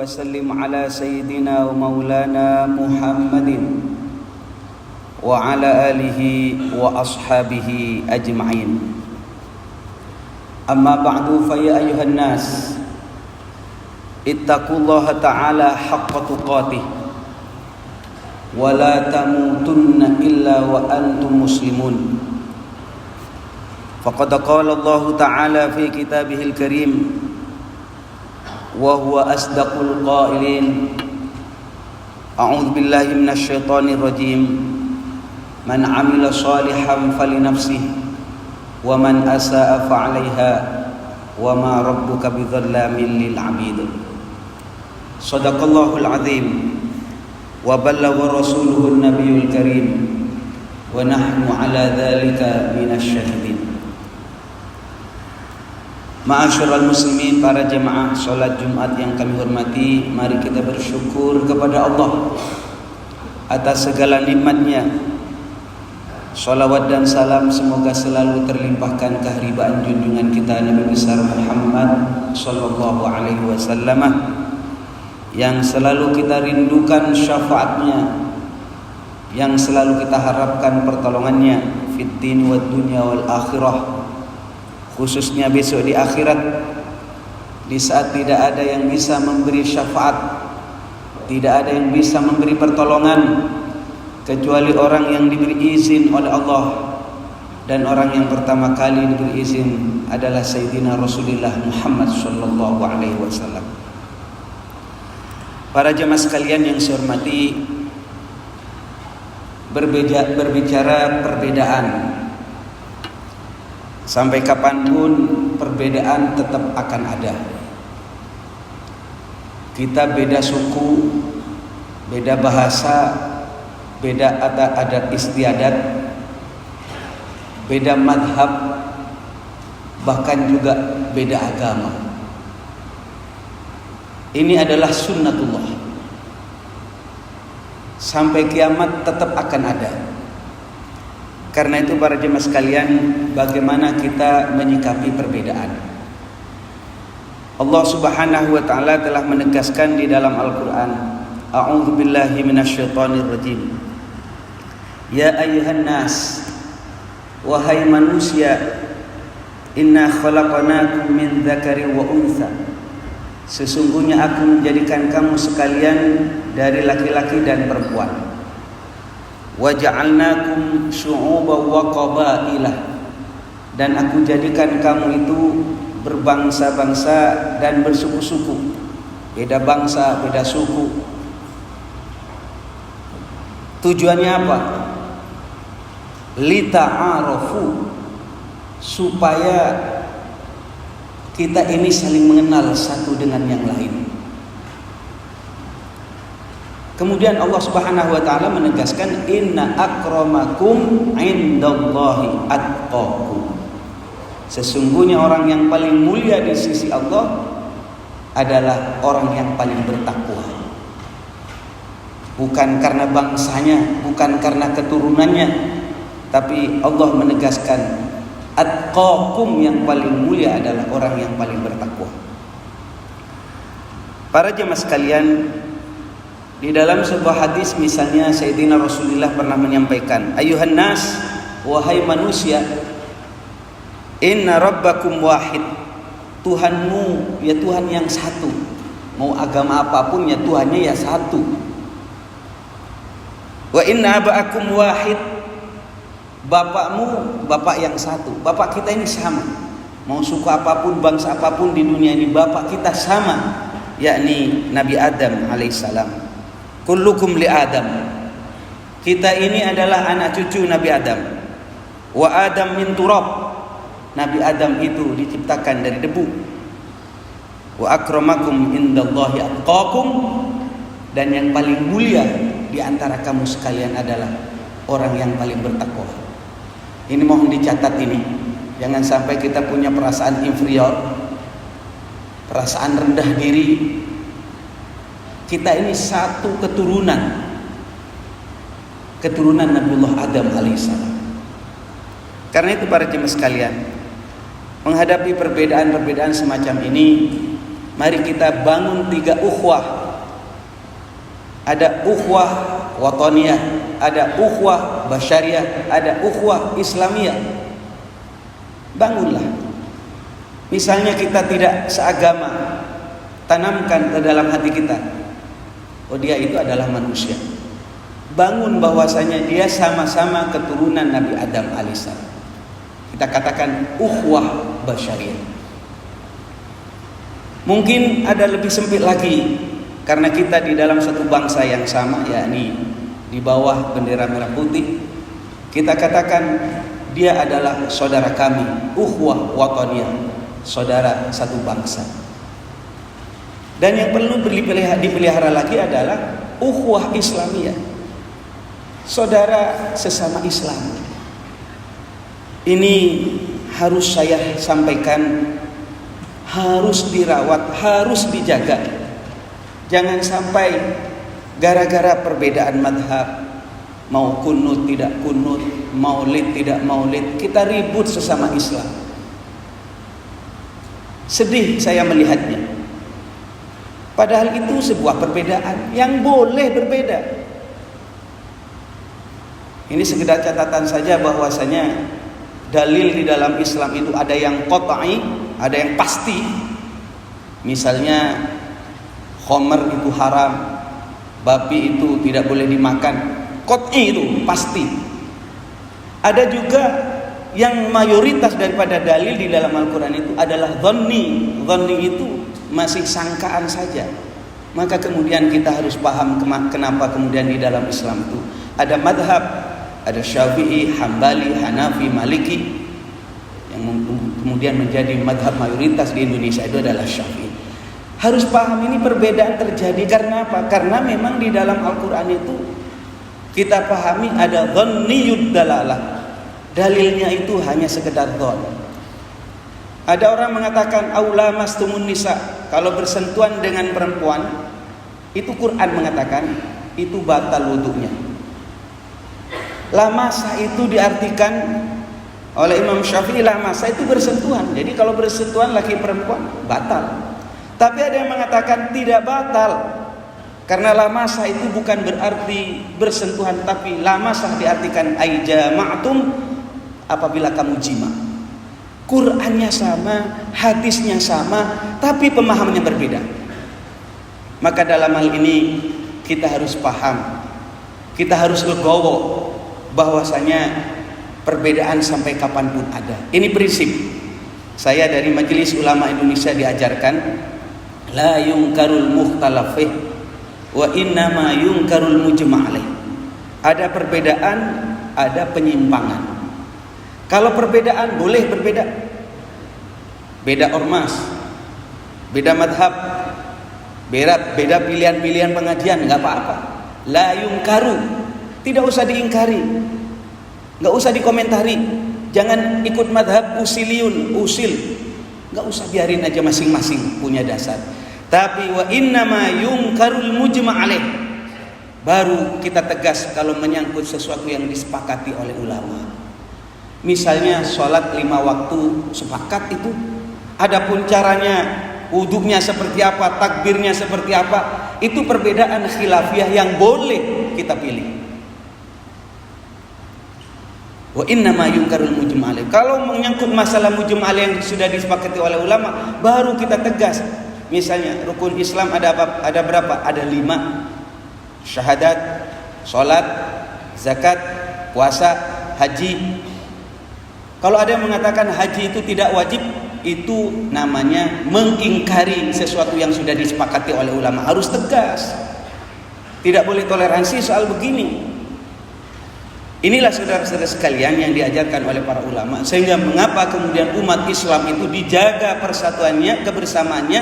وسلم على سيدنا ومولانا محمد وعلى آله وأصحابه أجمعين. أما بعد فيا أيها الناس اتقوا الله تعالى حق تقاته ولا تموتن إلا وأنتم مسلمون. فقد قال الله تعالى في كتابه الكريم وهو أصدق القائلين: أعوذ بالله من الشيطان الرجيم من عمل صالحا فلنفسه ومن أساء فعليها وما ربك بظلام للعبيد. صدق الله العظيم وبلغ رسوله النبي الكريم ونحن على ذلك من الشاهدين. Ma'asyiral muslimin, para jemaah salat Jumat yang kami hormati, mari kita bersyukur kepada Allah atas segala nikmat-Nya. Salawat dan salam semoga selalu terlimpahkan keharibaan junjungan kita Nabi besar Muhammad sallallahu alaihi wasallam yang selalu kita rindukan syafaatnya, yang selalu kita harapkan pertolongannya fid din wad dunya wal akhirah, khususnya besok di akhirat, di saat tidak ada yang bisa memberi syafaat, tidak ada yang bisa memberi pertolongan kecuali orang yang diberi izin oleh Allah, dan orang yang pertama kali diberi izin adalah Sayyidina Rasulullah Muhammad sallallahu alaihi wasallam. Para jemaah sekalian yang saya hormati, berbicara perbedaan, sampai kapanpun perbedaan tetap akan ada. Kita beda suku, beda bahasa, beda adat istiadat, beda madhab, bahkan juga beda agama. Ini adalah sunnatullah. Sampai kiamat tetap akan ada. Karena itu para jemaah sekalian, bagaimana kita menyikapi perbedaan? Allah Subhanahu wa taala telah menegaskan di dalam Al-Qur'an, A'udzu billahi minasyaitonir rajim. Ya ayyuhan nas, wahai manusia, inna khalaqnakum min dzakarin wa untha. Sesungguhnya aku menjadikan kamu sekalian dari laki-laki dan perempuan. Wa ja'alnakum syu'uban wa qabaila, dan aku jadikan kamu itu berbangsa-bangsa dan bersuku-suku. Beda bangsa, beda suku. Tujuannya apa? Lita'arafu, supaya kita ini saling mengenal satu dengan yang lain. Kemudian Allah Subhanahu wa taala menegaskan, inna akramakum indallahi atqakum. Sesungguhnya orang yang paling mulia di sisi Allah adalah orang yang paling bertakwa. Bukan karena bangsanya, bukan karena keturunannya, tapi Allah menegaskan atqakum, yang paling mulia adalah orang yang paling bertakwa. Para jemaah sekalian, di dalam sebuah hadis misalnya Sayyidina Rasulullah pernah menyampaikan, ayuhan nas, wahai manusia, inna rabbakum wahid. Tuhanmu ya Tuhan yang satu. Mau agama apapun ya Tuhannya ya satu. Wa inna aba'akum wahid. Bapakmu bapak yang satu. Bapak kita ini sama. Mau suku apapun, bangsa apapun di dunia ini, bapak kita sama, yakni Nabi Adam alaihissalam. Kullukum li Adam. Kita ini adalah anak cucu Nabi Adam. Wa Adam min turab. Nabi Adam itu diciptakan dari debu. Wa akramakum indallahi atqakum, dan yang paling mulia di antara kamu sekalian adalah orang yang paling bertakwa. Ini mohon dicatat ini. Jangan sampai kita punya perasaan inferior, perasaan rendah diri. Kita ini satu keturunan Nabiullah Adam alaihissalam. Karena itu para jemaah sekalian, menghadapi perbedaan-perbedaan semacam ini, Mari kita bangun 3 ukhuwah. Ada ukhuwah wataniyah, ada ukhuwah basyariah, ada ukhuwah islamiyah. Bangunlah. Misalnya kita tidak seagama, tanamkan ke dalam hati kita, oh dia itu adalah manusia. Bangun bahwasanya dia sama-sama keturunan Nabi Adam alaihissalam. Kita katakan ukhuwah basyariah. Mungkin ada lebih sempit lagi, karena kita di dalam satu bangsa yang sama, yakni di bawah bendera merah putih. Kita katakan dia adalah saudara kami, ukhuwah wataniyah, saudara satu bangsa. Dan yang perlu dipelihara lagi adalah ukhuwah islamiyah, saudara sesama Islam. Ini harus saya sampaikan, harus dirawat, harus dijaga. Jangan sampai gara-gara perbedaan madhab, mau kunut tidak kunut, maulid tidak maulid, kita ribut sesama Islam. Sedih saya melihatnya. Padahal itu sebuah perbedaan yang boleh berbeda. Ini sekedar catatan saja bahwasanya dalil di dalam Islam itu ada yang qat'i, ada yang pasti. Misalnya khamr itu haram, babi itu tidak boleh dimakan, qat'i itu pasti. Ada juga yang mayoritas daripada dalil di dalam Al-Quran itu adalah dhanni. Dhanni itu masih sangkaan saja. Maka kemudian kita harus paham kenapa kemudian di dalam Islam itu ada madhab, ada Syafi'i, Hambali, Hanafi, Maliki. Yang kemudian menjadi madhab mayoritas di Indonesia itu adalah Syafi'i. Harus paham ini perbedaan terjadi karena apa? Karena memang di dalam Al-Quran itu kita pahami ada dhanniyud dalalah. Dalilnya itu hanya sekedar dhon. Ada orang mengatakan aula mastumun nisa, kalau bersentuhan dengan perempuan, itu Quran mengatakan itu batal wudunya. Lamasa itu diartikan oleh Imam Syafi'i, lamasa itu bersentuhan. Jadi kalau bersentuhan laki perempuan batal. Tapi ada yang mengatakan tidak batal, karena lamasa itu bukan berarti bersentuhan, tapi lamasa diartikan ai jama'tum, apabila kamu jima. Qurannya sama, hadisnya sama, tapi pemahamannya berbeda. Maka dalam hal ini kita harus paham, kita harus legowo bahwasanya perbedaan sampai kapanpun ada. Ini prinsip. Saya dari Majelis Ulama Indonesia diajarkan la yungkarul mukhtalafih wa innama yungkarul mujma'alaih. Ada perbedaan, ada penyimpangan. Kalau perbedaan boleh berbeda, beda ormas, beda madhab, beda pilihan-pilihan pengajian, nggak apa-apa. La yungkaru, tidak usah diingkari, nggak usah dikomentari. Jangan ikut madhab usiliyun, usil, nggak usah, biarin aja masing-masing punya dasar. Tapi wa innama yungkarul mujma'alaih, baru kita tegas kalau menyangkut sesuatu yang disepakati oleh ulama. Misalnya sholat 5 waktu sepakat itu. Adapun caranya, wudhunya seperti apa, takbirnya seperti apa, itu perbedaan khilafiyah yang boleh kita pilih. Wa innama yungkarul mujma'alaih. Kalau menyangkut masalah mujma'alaih yang sudah disepakati oleh ulama, baru kita tegas. Misalnya rukun Islam ada apa? Ada berapa? Ada 5. Syahadat, sholat, zakat, puasa, haji. Kalau ada yang mengatakan haji itu tidak wajib, itu namanya mengingkari sesuatu yang sudah disepakati oleh ulama. Harus tegas. Tidak boleh toleransi soal begini. Inilah saudara-saudara sekalian yang diajarkan oleh para ulama. Sehingga mengapa kemudian umat Islam itu dijaga persatuannya, kebersamaannya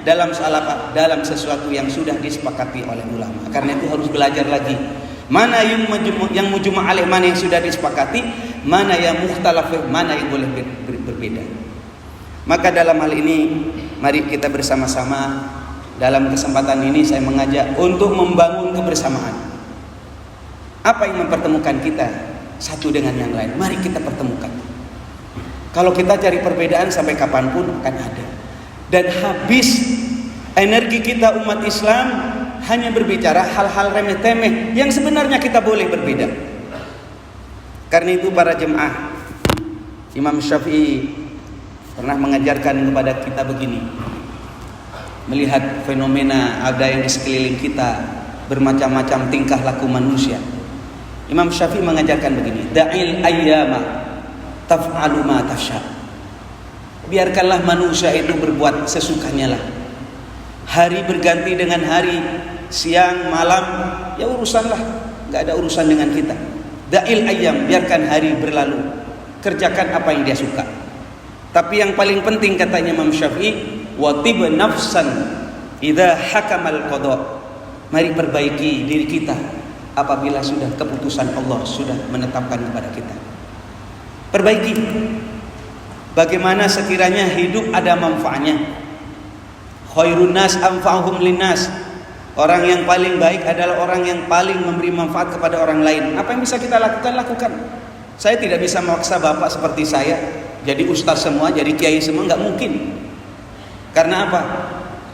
dalam soal apa? Dalam sesuatu yang sudah disepakati oleh ulama. Karena itu harus belajar lagi. Mana yang mujma'alaih, mana yang sudah disepakati, mana yang mukhtalaf, mana yang boleh berbeda. Maka dalam hal ini mari kita bersama-sama dalam kesempatan ini saya mengajak untuk membangun kebersamaan. Apa yang mempertemukan kita satu dengan yang lain? Mari kita pertemukan. Kalau kita cari perbedaan sampai kapanpun akan ada. Dan habis Energi kita umat Islam hanya berbicara hal-hal remeh-temeh yang sebenarnya kita boleh berbeda. Karena itu para jemaah, Imam Syafi'i pernah mengajarkan kepada kita begini. Melihat fenomena ada yang di sekeliling kita, bermacam-macam tingkah laku manusia, Imam Syafi'i mengajarkan begini, da'il ayyama taf'alu ma tasha. Biarkanlah manusia itu berbuat sesukanya lah. Hari berganti dengan hari, siang, malam, ya urusanlah, gak ada urusan dengan kita. Da'il ayyam, biarkan hari berlalu, kerjakan apa yang dia suka. Tapi yang paling penting katanya Imam Syafi'i, watib nafsan idza hakamal qada. Mari perbaiki diri kita apabila sudah keputusan Allah sudah menetapkan kepada kita. Perbaiki. Bagaimana sekiranya hidup ada manfaatnya. Khairun nas anfa'uhum linnas. Orang yang paling baik adalah orang yang paling memberi manfaat kepada orang lain. Apa yang bisa kita lakukan, lakukan. Saya tidak bisa memaksa bapak seperti saya jadi ustaz semua, jadi kiai semua, nggak mungkin. Karena apa?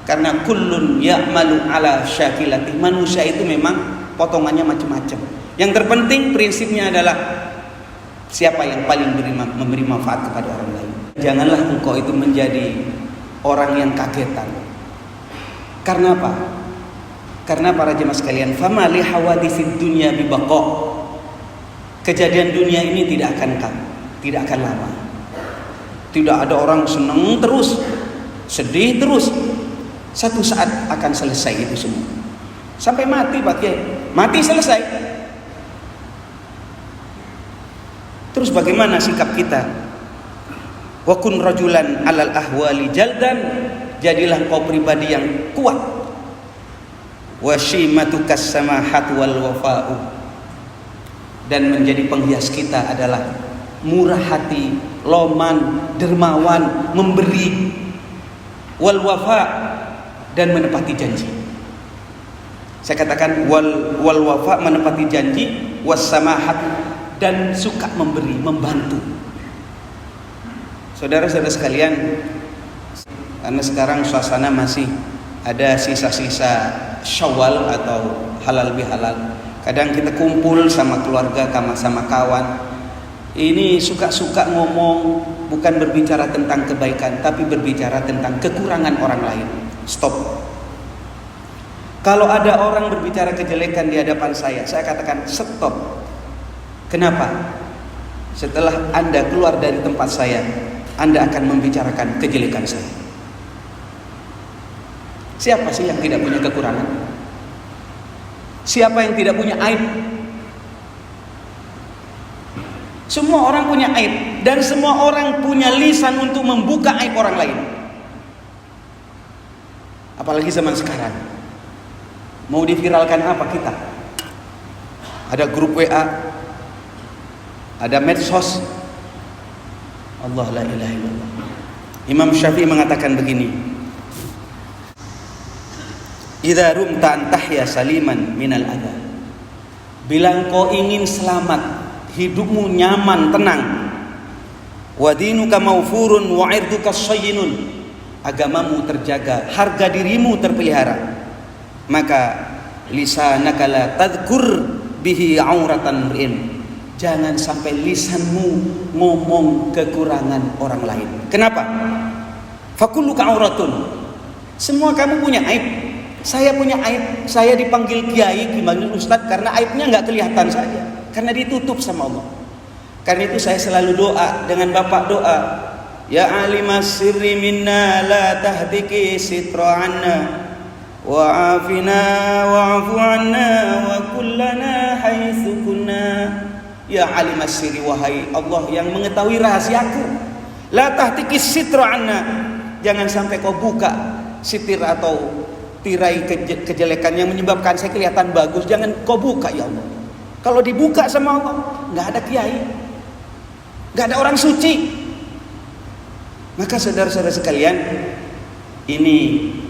Karena kullun ya'malu ala syakilati. Manusia itu memang potongannya macam-macam. Yang terpenting prinsipnya adalah siapa yang paling memberi manfaat kepada orang lain. Janganlah engkau itu menjadi orang yang kagetan. Karena apa? Karena para jemaah sekalian, fama li hawaditsid dunya bibaqa. Kejadian dunia ini tidak akan lama. Tidak ada orang senang terus, sedih terus. Satu saat akan selesai itu semua. Sampai mati Pak Kiai. Mati selesai. Terus bagaimana sikap kita? Wa kun rajulan alal ahwali jaldan. Jadilah kau pribadi yang kuat. Washimatukas samahat wal wafa'u. Dan menjadi penghias kita adalah murah hati, loman, dermawan, memberi, wal wafa, dan menepati janji. Saya katakan wal wafa, menepati janji, was samahat, dan suka memberi, membantu. Saudara-saudara sekalian, karena sekarang suasana masih ada sisa-sisa Syawal atau halal bihalal. Kadang kita kumpul sama keluarga, sama kawan. Ini suka-suka ngomong, bukan berbicara tentang kebaikan, tapi berbicara tentang kekurangan orang lain. Stop. Kalau ada orang berbicara kejelekan di hadapan saya katakan stop. Kenapa? Setelah Anda keluar dari tempat saya, Anda akan membicarakan kejelekan saya. Siapa sih yang tidak punya kekurangan? Siapa yang tidak punya aib? Semua orang punya aib, dan semua orang punya lisan untuk membuka aib orang lain. Apalagi zaman sekarang. Mau diviralkan apa kita? Ada grup WA, ada medsos. Allah la ilaha illallah. Imam Syafi'i mengatakan begini, idza rumta an tahya saliman minal adha. Bila engkau ingin selamat, hidupmu nyaman, tenang, wa dinuka mawfurun wa irduka shayyinun, agamamu terjaga, harga dirimu terpelihara, maka lisanaka la tadhkur bihi auratan mri'in. Jangan sampai lisanmu ngomong kekurangan orang lain. Kenapa? Fakulluka auratun. Semua kamu punya aib. Saya punya aib, saya dipanggil kiai, dipanggil ustadz karena aibnya nggak kelihatan saja, karena ditutup sama Allah. Karena itu saya selalu doa dengan bapak doa, ya alimas sirri minna la tahdiki sitra anna wa afina wa'fu anna wa kullana haitsu kunna. Ya alimas sirri, wahai Allah yang mengetahui rahasiaku, la tahdiki sitra anna, jangan sampai kau buka sitir atau tirai kejelekan yang menyebabkan saya kelihatan bagus, jangan kau buka ya Allah. Kalau dibuka sama Allah, nggak ada kiai, nggak ada orang suci. Maka saudara-saudara sekalian, ini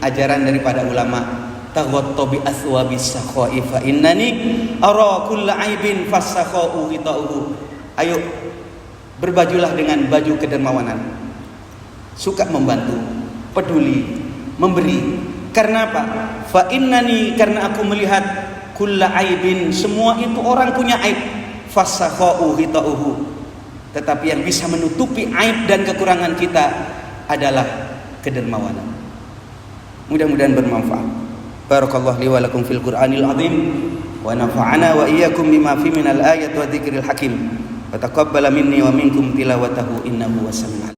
ajaran daripada ulama. Taghattu bi athwabis sakha'i fa innani ara kulla aibin fasakha'u hita'uhu. Ayo berbajulah dengan baju kedermawanan. Suka membantu, peduli, memberi. Karena apa? Fa innani, karena aku melihat kulla aibin, semua itu orang punya aib. Fasakha'u hita'uhu, tetapi yang bisa menutupi aib dan kekurangan kita adalah kedermawanan. Mudah-mudahan bermanfaat. Barakallahu li wa lakum fil Qur'anil azim wa nafa'ana wa iyyakum bima fi minal ayati wa dzikril hakim. Wa taqabbala minni wa minkum tilawatahu innahu was samiul